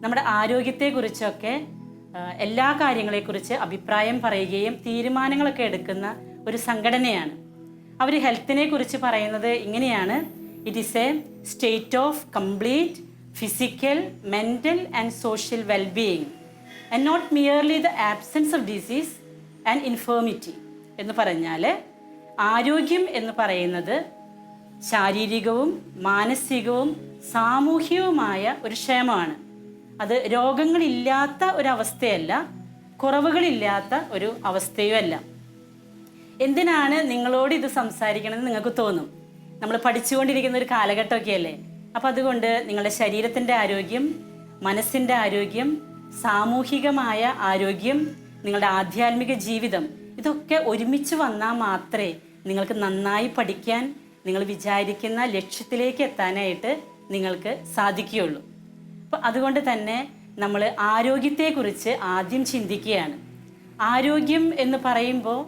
നമ്മുടെ ആരോഗ്യത്തെക്കുറിച്ചൊക്കെ എല്ലാ കാര്യങ്ങളെക്കുറിച്ച് അഭിപ്രായം പറയുകയും തീരുമാനങ്ങളൊക്കെ എടുക്കുന്ന ഒരു സംഘടനയാണ്. അവർ ഹെൽത്തിനെ കുറിച്ച് പറയുന്നത് ഇങ്ങനെയാണ്: it is a state of complete physical, mental and social wellbeing and not merely the absence of disease and infirmity. എന്ന് പറഞ്ഞാൽ ആരോഗ്യം എന്ന് പറയുന്നത് ശാരീരികവും മാനസികവും സാമൂഹികവുമായ ഒരു ക്ഷേമമാണ്. അത് രോഗങ്ങളില്ലാത്ത ഒരവസ്ഥയല്ല, കുറവുകളില്ലാത്ത ഒരു അവസ്ഥയുമല്ല. എന്തിനാണ് നിങ്ങളോട് ഇത് സംസാരിക്കണമെന്ന് നിങ്ങൾക്ക് തോന്നും. നമ്മൾ പഠിച്ചുകൊണ്ടിരിക്കുന്ന ഒരു കാലഘട്ടമൊക്കെ അല്ലേ. അപ്പം അതുകൊണ്ട് നിങ്ങളുടെ ശരീരത്തിൻ്റെ ആരോഗ്യം, മനസ്സിൻ്റെ ആരോഗ്യം, സാമൂഹികമായ ആരോഗ്യം, നിങ്ങളുടെ ആധ്യാത്മിക ജീവിതം, ഇതൊക്കെ ഒരുമിച്ച് വന്നാൽ മാത്രമേ നിങ്ങൾക്ക് നന്നായി പഠിക്കാൻ, നിങ്ങൾ വിചാരിക്കുന്ന ലക്ഷ്യത്തിലേക്ക് എത്താനായിട്ട് നിങ്ങൾക്ക് സാധിക്കുകയുള്ളൂ. അപ്പോൾ അതുകൊണ്ട് തന്നെ നമ്മൾ ആരോഗ്യത്തെക്കുറിച്ച് ആദ്യം ചിന്തിക്കുകയാണ്. ആരോഗ്യം എന്ന് പറയുമ്പോൾ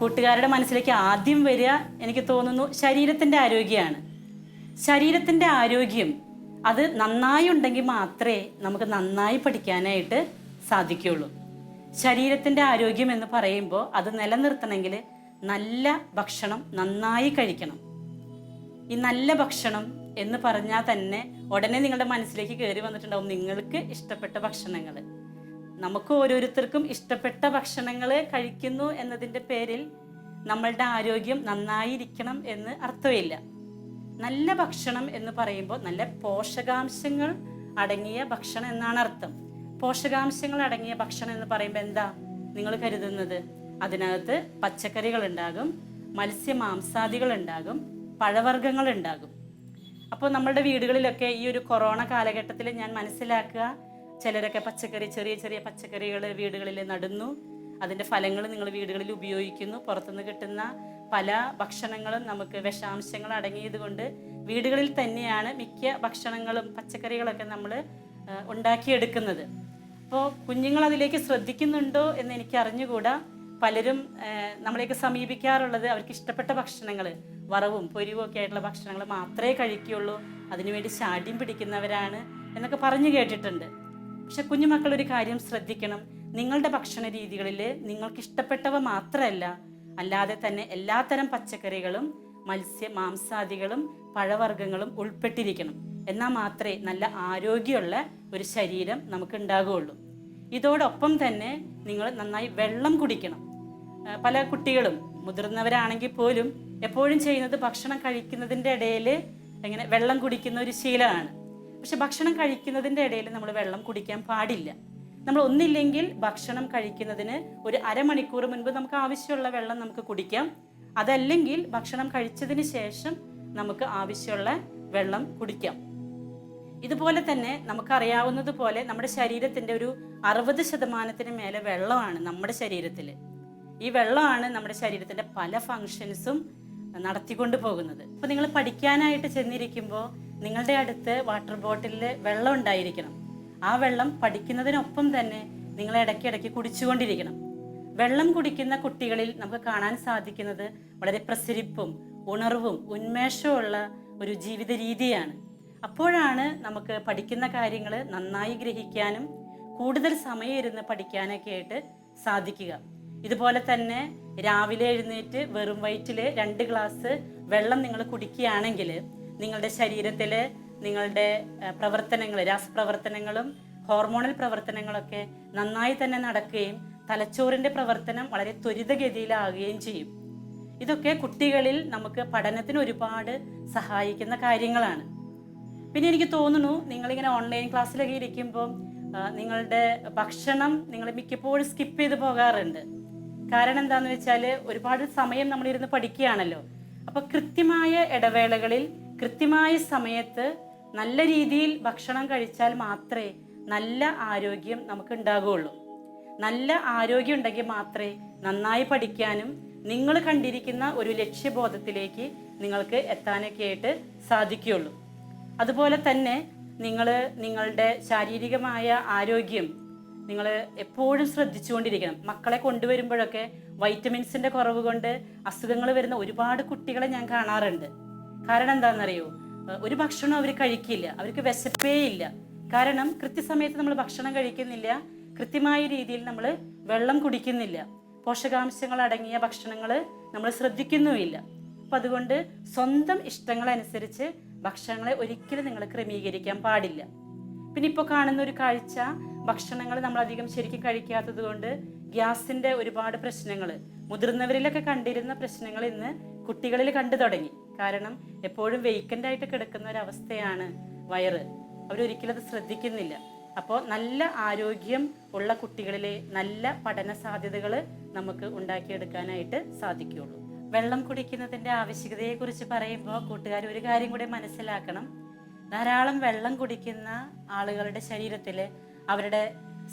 കൂട്ടുകാരുടെ മനസ്സിലേക്ക് ആദ്യം വരിക എനിക്ക് തോന്നുന്നു ശരീരത്തിൻ്റെ ആരോഗ്യമാണ്. ശരീരത്തിൻ്റെ ആരോഗ്യം അത് നന്നായി ഉണ്ടെങ്കിൽ മാത്രമേ നമുക്ക് നന്നായി പഠിക്കാനായിട്ട് സാധിക്കുകയുള്ളൂ. ശരീരത്തിൻ്റെ ആരോഗ്യം എന്ന് പറയുമ്പോൾ അത് നിലനിർത്തണമെങ്കിൽ നല്ല ഭക്ഷണം നന്നായി കഴിക്കണം. ഈ നല്ല ഭക്ഷണം എന്ന് പറഞ്ഞാൽ തന്നെ ഉടനെ നിങ്ങളുടെ മനസ്സിലേക്ക് കയറി വന്നിട്ടുണ്ടാവും നിങ്ങൾക്ക് ഇഷ്ടപ്പെട്ട ഭക്ഷണങ്ങൾ. നമുക്ക് ഓരോരുത്തർക്കും ഇഷ്ടപ്പെട്ട ഭക്ഷണങ്ങൾ കഴിക്കുന്നു എന്നതിൻ്റെ പേരിൽ നമ്മളുടെ ആരോഗ്യം നന്നായിരിക്കണം എന്ന് അർത്ഥമില്ല. നല്ല ഭക്ഷണം എന്ന് പറയുമ്പോൾ നല്ല പോഷകാംശങ്ങൾ അടങ്ങിയ ഭക്ഷണം എന്നാണ് അർത്ഥം. പോഷകാംശങ്ങൾ അടങ്ങിയ ഭക്ഷണം എന്ന് പറയുമ്പോൾ എന്താ നിങ്ങൾ കരുതുന്നത്? അതിനകത്ത് പച്ചക്കറികൾ ഉണ്ടാകും, മത്സ്യമാംസാദികൾ ഉണ്ടാകും, പഴവർഗ്ഗങ്ങൾ ഉണ്ടാകും. അപ്പോൾ നമ്മളുടെ വീടുകളിലൊക്കെ ഈ ഒരു കൊറോണ കാലഘട്ടത്തിൽ ഞാൻ മനസ്സിലാക്കുക, ചിലരൊക്കെ പച്ചക്കറി ചെറിയ ചെറിയ പച്ചക്കറികൾ വീടുകളിൽ നടുന്നു, അതിൻ്റെ ഫലങ്ങൾ നിങ്ങൾ വീടുകളിൽ ഉപയോഗിക്കുന്നു. പുറത്തുനിന്ന് കിട്ടുന്ന പല ഭക്ഷണങ്ങളും നമുക്ക് വിഷാംശങ്ങൾ അടങ്ങിയത് കൊണ്ട് വീടുകളിൽ തന്നെയാണ് മിക്ക ഭക്ഷണങ്ങളും പച്ചക്കറികളൊക്കെ നമ്മൾ ഉണ്ടാക്കിയെടുക്കുന്നത്. അപ്പോൾ കുഞ്ഞുങ്ങൾ അതിലേക്ക് ശ്രദ്ധിക്കുന്നുണ്ടോ എന്ന് എനിക്ക് അറിഞ്ഞുകൂടാ. പലരും നമ്മളെയൊക്കെ സമീപിക്കാറുള്ളത് അവർക്ക് ഇഷ്ടപ്പെട്ട ഭക്ഷണങ്ങൾ, വറവും പൊരിവും ഒക്കെ ആയിട്ടുള്ള ഭക്ഷണങ്ങൾ മാത്രമേ കഴിക്കുകയുള്ളൂ, അതിനുവേണ്ടി ശാഠ്യം പിടിക്കുന്നവരാണ് എന്നൊക്കെ പറഞ്ഞു കേട്ടിട്ടുണ്ട്. പക്ഷെ കുഞ്ഞുമക്കളൊരു കാര്യം ശ്രദ്ധിക്കണം, നിങ്ങളുടെ ഭക്ഷണ രീതികളിൽ നിങ്ങൾക്ക് ഇഷ്ടപ്പെട്ടവ മാത്രമല്ല, അല്ലാതെ തന്നെ എല്ലാത്തരം പച്ചക്കറികളും മാംസാദികളും പഴവർഗ്ഗങ്ങളും ഉൾപ്പെട്ടിരിക്കണം. എന്നാൽ മാത്രമേ നല്ല ആരോഗ്യമുള്ള ഒരു ശരീരം നമുക്ക് ഉണ്ടാകുകയുള്ളൂ. ഇതോടൊപ്പം തന്നെ നിങ്ങൾ നന്നായി വെള്ളം കുടിക്കണം. പല കുട്ടികളും മുതിർന്നവരാണെങ്കിൽ പോലും എപ്പോഴും ചെയ്യുന്നത് ഭക്ഷണം കഴിക്കുന്നതിൻ്റെ ഇടയിൽ ഇങ്ങനെ വെള്ളം കുടിക്കുന്ന ഒരു ശീലമാണ്. പക്ഷെ ഭക്ഷണം കഴിക്കുന്നതിൻ്റെ ഇടയിൽ നമ്മൾ വെള്ളം കുടിക്കാൻ പാടില്ല. നമ്മൾ ഒന്നില്ലെങ്കിൽ ഭക്ഷണം കഴിക്കുന്നതിന് ഒരു അരമണിക്കൂർ മുൻപ് നമുക്ക് ആവശ്യമുള്ള വെള്ളം നമുക്ക് കുടിക്കാം. അതല്ലെങ്കിൽ ഭക്ഷണം കഴിച്ചതിന് ശേഷം നമുക്ക് ആവശ്യമുള്ള വെള്ളം കുടിക്കാം. ഇതുപോലെ തന്നെ നമുക്കറിയാവുന്നതുപോലെ നമ്മുടെ ശരീരത്തിൻ്റെ ഒരു 60% മേലെ വെള്ളമാണ് നമ്മുടെ ശരീരത്തിൽ. ഈ വെള്ളമാണ് നമ്മുടെ ശരീരത്തിൻ്റെ പല ഫങ്ഷൻസും നടത്തിക്കൊണ്ട് പോകുന്നത്. അപ്പോൾ നിങ്ങൾ പഠിക്കാനായിട്ട് ചെന്നിരിക്കുമ്പോൾ നിങ്ങളുടെ അടുത്ത് വാട്ടർ ബോട്ടിലിൽ വെള്ളം ഉണ്ടായിരിക്കണം. ആ വെള്ളം പഠിക്കുന്നതിനൊപ്പം തന്നെ നിങ്ങൾ ഇടയ്ക്കിടയ്ക്ക് കുടിച്ചുകൊണ്ടിരിക്കണം. വെള്ളം കുടിക്കുന്ന കുട്ടികളിൽ നമുക്ക് കാണാൻ സാധിക്കുന്നത് വളരെ പ്രസരിപ്പും ഉണർവും ഉന്മേഷവുമുള്ള ഒരു ജീവിത രീതിയാണ്. അപ്പോഴാണ് നമുക്ക് പഠിക്കുന്ന കാര്യങ്ങൾ നന്നായി ഗ്രഹിക്കാനും കൂടുതൽ സമയം ഇരുന്ന് പഠിക്കാനൊക്കെ ആയിട്ട് സാധിക്കുക. ഇതുപോലെ തന്നെ രാവിലെ എഴുന്നേറ്റ് വെറും വയറ്റിൽ 2 ഗ്ലാസ് വെള്ളം നിങ്ങൾ കുടിക്കുകയാണെങ്കിൽ നിങ്ങളുടെ ശരീരത്തിൽ നിങ്ങളുടെ പ്രവർത്തനങ്ങൾ, രാസപ്രവർത്തനങ്ങളും ഹോർമോണൽ പ്രവർത്തനങ്ങളൊക്കെ നന്നായി തന്നെ നടക്കുകയും തലച്ചോറിൻ്റെ പ്രവർത്തനം വളരെ ത്വരിതഗതിയിലാകുകയും ചെയ്യും. ഇതൊക്കെ കുട്ടികളിൽ നമുക്ക് പഠനത്തിന് ഒരുപാട് സഹായിക്കുന്ന കാര്യങ്ങളാണ്. പിന്നെ എനിക്ക് തോന്നുന്നു നിങ്ങളിങ്ങനെ ഓൺലൈൻ ക്ലാസ്സിലൊക്കെ ഇരിക്കുമ്പോൾ നിങ്ങളുടെ ഭക്ഷണം നിങ്ങൾ മിക്കപ്പോഴും സ്കിപ്പ് ചെയ്ത് പോകാറുണ്ട്. കാരണം എന്താണെന്ന് വെച്ചാൽ ഒരുപാട് സമയം നമ്മളിരുന്ന് പഠിക്കുകയാണല്ലോ. അപ്പോൾ കൃത്യമായ ഇടവേളകളിൽ കൃത്യമായ സമയത്ത് നല്ല രീതിയിൽ ഭക്ഷണം കഴിച്ചാൽ മാത്രമേ നല്ല ആരോഗ്യം നമുക്ക് ഉണ്ടാകുകയുള്ളൂ. നല്ല ആരോഗ്യം ഉണ്ടെങ്കിൽ മാത്രമേ നന്നായി പഠിക്കാനും നിങ്ങൾ കണ്ടിരിക്കുന്ന ഒരു ലക്ഷ്യബോധത്തിലേക്ക് നിങ്ങൾക്ക് എത്താനൊക്കെ ആയിട്ട് സാധിക്കുകയുള്ളൂ. അതുപോലെ തന്നെ നിങ്ങളുടെ ശാരീരികമായ ആരോഗ്യം നിങ്ങൾ എപ്പോഴും ശ്രദ്ധിച്ചുകൊണ്ടിരിക്കണം. മക്കളെ കൊണ്ടുവരുമ്പോഴൊക്കെ വൈറ്റമിൻസിൻ്റെ കുറവ് കൊണ്ട് അസുഖങ്ങൾ വരുന്ന ഒരുപാട് കുട്ടികളെ ഞാൻ കാണാറുണ്ട്. കാരണം എന്താണെന്നറിയോ? ഒരു ഭക്ഷണം അവർ കഴിക്കില്ല, അവർക്ക് വിശപ്പേ ഇല്ല. കാരണം കൃത്യസമയത്ത് നമ്മൾ ഭക്ഷണം കഴിക്കുന്നില്ല, കൃത്യമായ രീതിയിൽ നമ്മൾ വെള്ളം കുടിക്കുന്നില്ല, പോഷകാംശങ്ങൾ അടങ്ങിയ ഭക്ഷണങ്ങൾ നമ്മൾ ശ്രദ്ധിക്കുന്നുമില്ല. അപ്പം അതുകൊണ്ട് സ്വന്തം ഇഷ്ടങ്ങളനുസരിച്ച് ഭക്ഷണങ്ങളെ ഒരിക്കലും നിങ്ങൾ ക്രമീകരിക്കാൻ പാടില്ല. പിന്നെ ഇപ്പോൾ കാണുന്ന ഒരു കാഴ്ച, ഭക്ഷണങ്ങൾ നമ്മളധികം ശരിക്കും കഴിക്കാത്തത് കൊണ്ട് ഗ്യാസിൻ്റെ ഒരുപാട് പ്രശ്നങ്ങൾ, മുതിർന്നവരിലൊക്കെ കണ്ടിരുന്ന പ്രശ്നങ്ങൾ ഇന്ന് കുട്ടികളിൽ കണ്ടു തുടങ്ങി. കാരണം എപ്പോഴും വേക്കൻ്റായിട്ട് കിടക്കുന്ന ഒരവസ്ഥയാണ് വയറ്. അവരൊരിക്കലും അത് ശ്രദ്ധിക്കുന്നില്ല. അപ്പോൾ നല്ല ആരോഗ്യം ഉള്ള കുട്ടികളിലെ നല്ല പഠന സാധ്യതകൾ നമുക്ക് ഉണ്ടാക്കിയെടുക്കാനായിട്ട് സാധിക്കുകയുള്ളൂ. വെള്ളം കുടിക്കുന്നതിൻ്റെ ആവശ്യകതയെക്കുറിച്ച് പറയുമ്പോൾ കൂട്ടുകാർ ഒരു കാര്യം കൂടെ മനസ്സിലാക്കണം. ധാരാളം വെള്ളം കുടിക്കുന്ന ആളുകളുടെ ശരീരത്തിൽ അവരുടെ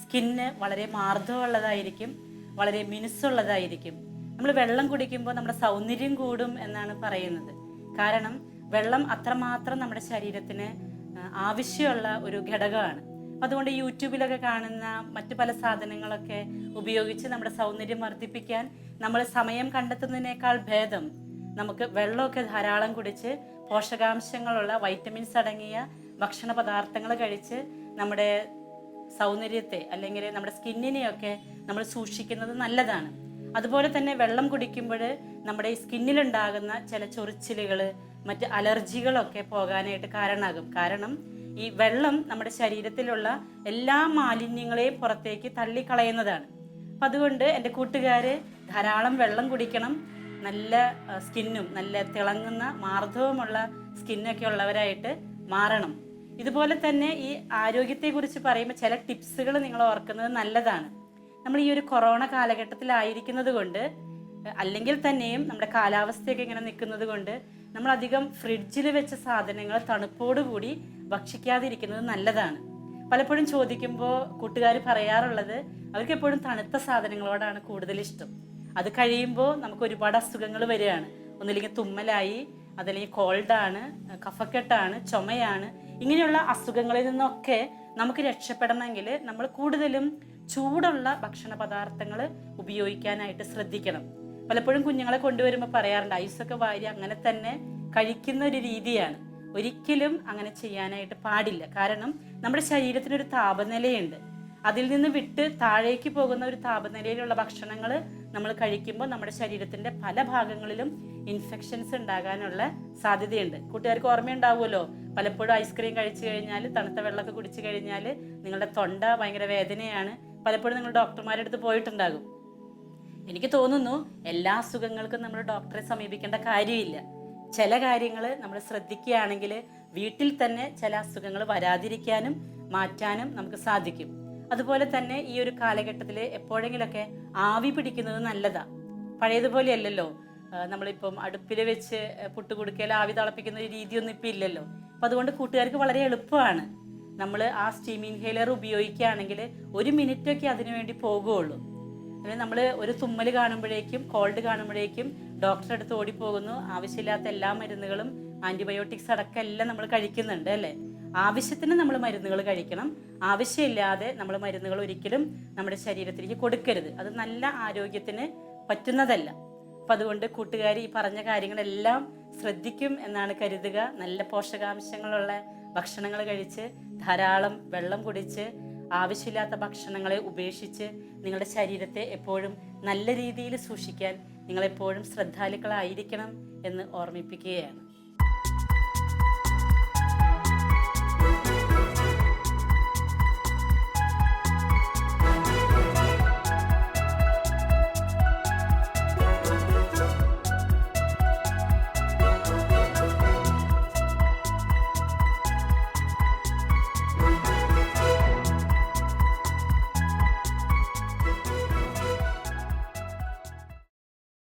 സ്കിന്ന് വളരെ മാർദ്ദവമുള്ളതായിരിക്കും, വളരെ മിനുസുള്ളതായിരിക്കും. നമ്മൾ വെള്ളം കുടിക്കുമ്പോൾ നമ്മുടെ സൗന്ദര്യം കൂടും എന്നാണ് പറയുന്നത്. കാരണം വെള്ളം അത്രമാത്രം നമ്മുടെ ശരീരത്തിന് ആവശ്യമുള്ള ഒരു ഘടകമാണ്. അതുകൊണ്ട് യൂട്യൂബിലൊക്കെ കാണുന്ന മറ്റു പല സാധനങ്ങളൊക്കെ ഉപയോഗിച്ച് നമ്മുടെ സൗന്ദര്യം വർദ്ധിപ്പിക്കാൻ നമ്മൾ സമയം കണ്ടെത്തുന്നതിനേക്കാൾ ഭേദം നമുക്ക് വെള്ളമൊക്കെ ധാരാളം കുടിച്ച് പോഷകാംശങ്ങളുള്ള വൈറ്റമിൻസ് അടങ്ങിയ ഭക്ഷണ പദാർത്ഥങ്ങൾ കഴിച്ച് നമ്മുടെ സൗന്ദര്യത്തെ അല്ലെങ്കിൽ നമ്മുടെ സ്കിന്നിനെയൊക്കെ നമ്മൾ സൂക്ഷിക്കുന്നത് നല്ലതാണ്. അതുപോലെ തന്നെ വെള്ളം കുടിക്കുമ്പോൾ നമ്മുടെ ഈ സ്കിന്നിലുണ്ടാകുന്ന ചില ചൊറിച്ചിലുകൾ, മറ്റ് അലർജികളൊക്കെ പോകാനായിട്ട് കാരണമാകും. കാരണം ഈ വെള്ളം നമ്മുടെ ശരീരത്തിലുള്ള എല്ലാ മാലിന്യങ്ങളെയും പുറത്തേക്ക് തള്ളിക്കളയുന്നതാണ്. അപ്പം അതുകൊണ്ട് എൻ്റെ കൂട്ടുകാർ ധാരാളം വെള്ളം കുടിക്കണം. നല്ല സ്കിന്നും നല്ല തിളങ്ങുന്ന മാർദ്ദവമുള്ള സ്കിന്നൊക്കെ ഉള്ളവരായിട്ട് മാറണം. ഇതുപോലെ തന്നെ ഈ ആരോഗ്യത്തെക്കുറിച്ച് പറയുമ്പോൾ ചില ടിപ്സുകൾ നിങ്ങൾ ഓർക്കുന്നത് നല്ലതാണ്. നമ്മൾ ഈ ഒരു കൊറോണ കാലഘട്ടത്തിലായിരിക്കുന്നത് കൊണ്ട്, അല്ലെങ്കിൽ തന്നെയും നമ്മുടെ കാലാവസ്ഥയൊക്കെ ഇങ്ങനെ നിൽക്കുന്നത് കൊണ്ട് നമ്മളധികം ഫ്രിഡ്ജിൽ വെച്ച സാധനങ്ങൾ തണുപ്പോടുകൂടി ഭക്ഷിക്കാതിരിക്കുന്നത് നല്ലതാണ്. പലപ്പോഴും ചോദിക്കുമ്പോൾ കൂട്ടുകാർ പറയാറുള്ളത് അവർക്ക് എപ്പോഴും തണുത്ത സാധനങ്ങളോടാണ് കൂടുതൽ ഇഷ്ടം. അത് കഴിയുമ്പോൾ നമുക്ക് ഒരുപാട് അസുഖങ്ങൾ വരികയാണ്. ഒന്നില്ലെങ്കിൽ തുമ്മലായി, അതല്ലെങ്കിൽ കോൾഡാണ്, കഫക്കെട്ടാണ്, ചുമയാണ്. ഇങ്ങനെയുള്ള അസുഖങ്ങളിൽ നിന്നൊക്കെ നമുക്ക് രക്ഷപ്പെടണമെങ്കിൽ നമ്മൾ കൂടുതലും ചൂടുള്ള ഭക്ഷണ പദാർത്ഥങ്ങൾ ഉപയോഗിക്കാനായിട്ട് ശ്രദ്ധിക്കണം. പലപ്പോഴും കുഞ്ഞുങ്ങളെ കൊണ്ടുവരുമ്പോൾ പറയാറുണ്ട് ഐസൊക്കെ വാരി അങ്ങനെ തന്നെ കഴിക്കുന്ന ഒരു രീതിയാണ്. ഒരിക്കലും അങ്ങനെ ചെയ്യാനായിട്ട് പാടില്ല. കാരണം നമ്മുടെ ശരീരത്തിനൊരു താപനിലയുണ്ട്. അതിൽ നിന്ന് വിട്ട് താഴേക്ക് പോകുന്ന ഒരു താപനിലയിലുള്ള ഭക്ഷണങ്ങൾ നമ്മൾ കഴിക്കുമ്പോൾ നമ്മുടെ ശരീരത്തിൻ്റെ പല ഭാഗങ്ങളിലും ഇൻഫെക്ഷൻസ് ഉണ്ടാകാനുള്ള സാധ്യതയുണ്ട്. കൂട്ടുകാർക്ക് ഓർമ്മയുണ്ടാവുമല്ലോ, പലപ്പോഴും ഐസ്ക്രീം കഴിച്ചു കഴിഞ്ഞാൽ, തണുത്ത വെള്ളമൊക്കെ കുടിച്ചു കഴിഞ്ഞാൽ നിങ്ങളുടെ തൊണ്ട ഭയങ്കര വേദനയാണ്. പലപ്പോഴും നിങ്ങൾ ഡോക്ടർമാരുടെ അടുത്ത് പോയിട്ടുണ്ടാകും. എനിക്ക് തോന്നുന്നു എല്ലാ അസുഖങ്ങൾക്കും നമ്മൾ ഡോക്ടറെ സമീപിക്കേണ്ട കാര്യമില്ല. ചില കാര്യങ്ങൾ നമ്മൾ ശ്രദ്ധിക്കുകയാണെങ്കിൽ വീട്ടിൽ തന്നെ ചില അസുഖങ്ങൾ വരാതിരിക്കാനും മാറ്റാനും നമുക്ക് സാധിക്കും. അതുപോലെ തന്നെ ഈ ഒരു കാലഘട്ടത്തിൽ എപ്പോഴെങ്കിലൊക്കെ ആവി പിടിക്കുന്നത് നല്ലതാണ്. പഴയതുപോലെയല്ലല്ലോ, നമ്മളിപ്പം അടുപ്പിൽ വെച്ച് പുട്ടുകുടുക്കയിൽ ആവി തിളപ്പിക്കുന്ന ഒരു രീതിയൊന്നും ഇപ്പം ഇല്ലല്ലോ. അപ്പം അതുകൊണ്ട് കൂട്ടുകാർക്ക് വളരെ എളുപ്പമാണ്. നമ്മൾ ആ സ്റ്റീം ഇൻഹേലർ ഉപയോഗിക്കുകയാണെങ്കിൽ 1 മിനിറ്റൊക്കെ അതിനു വേണ്ടി പോകുകയുള്ളൂ. അല്ലെങ്കിൽ നമ്മൾ ഒരു തുമ്മൽ കാണുമ്പോഴേക്കും, കോൾഡ് കാണുമ്പോഴേക്കും ഡോക്ടറെ അടുത്ത് ഓടിപ്പോകുന്നു. ആവശ്യമില്ലാത്ത എല്ലാ മരുന്നുകളും, ആൻറ്റിബയോട്ടിക്സ് അടക്കം എല്ലാം നമ്മൾ കഴിക്കുന്നുണ്ട് അല്ലേ. ആവശ്യത്തിന് നമ്മൾ മരുന്നുകൾ കഴിക്കണം. ആവശ്യമില്ലാതെ നമ്മൾ മരുന്നുകൾ ഒരിക്കലും നമ്മുടെ ശരീരത്തിലേക്ക് കൊടുക്കരുത്. അത് നല്ല ആരോഗ്യത്തിന് പറ്റുന്നതല്ല. അപ്പം അതുകൊണ്ട് കൂട്ടുകാർ ഈ പറഞ്ഞ കാര്യങ്ങളെല്ലാം ശ്രദ്ധിക്കും എന്നാണ് കരുതുക. നല്ല പോഷകാംശങ്ങളുള്ള ഭക്ഷണങ്ങൾ കഴിച്ച്, ധാരാളം വെള്ളം കുടിച്ച്, ആവശ്യമില്ലാത്ത ഭക്ഷണങ്ങളെ ഉപേക്ഷിച്ച് നിങ്ങളുടെ ശരീരത്തെ എപ്പോഴും നല്ല രീതിയിൽ സൂക്ഷിക്കാൻ നിങ്ങളെപ്പോഴും ശ്രദ്ധാലുക്കളായിരിക്കണം എന്ന് ഓർമ്മിപ്പിക്കുകയാണ്.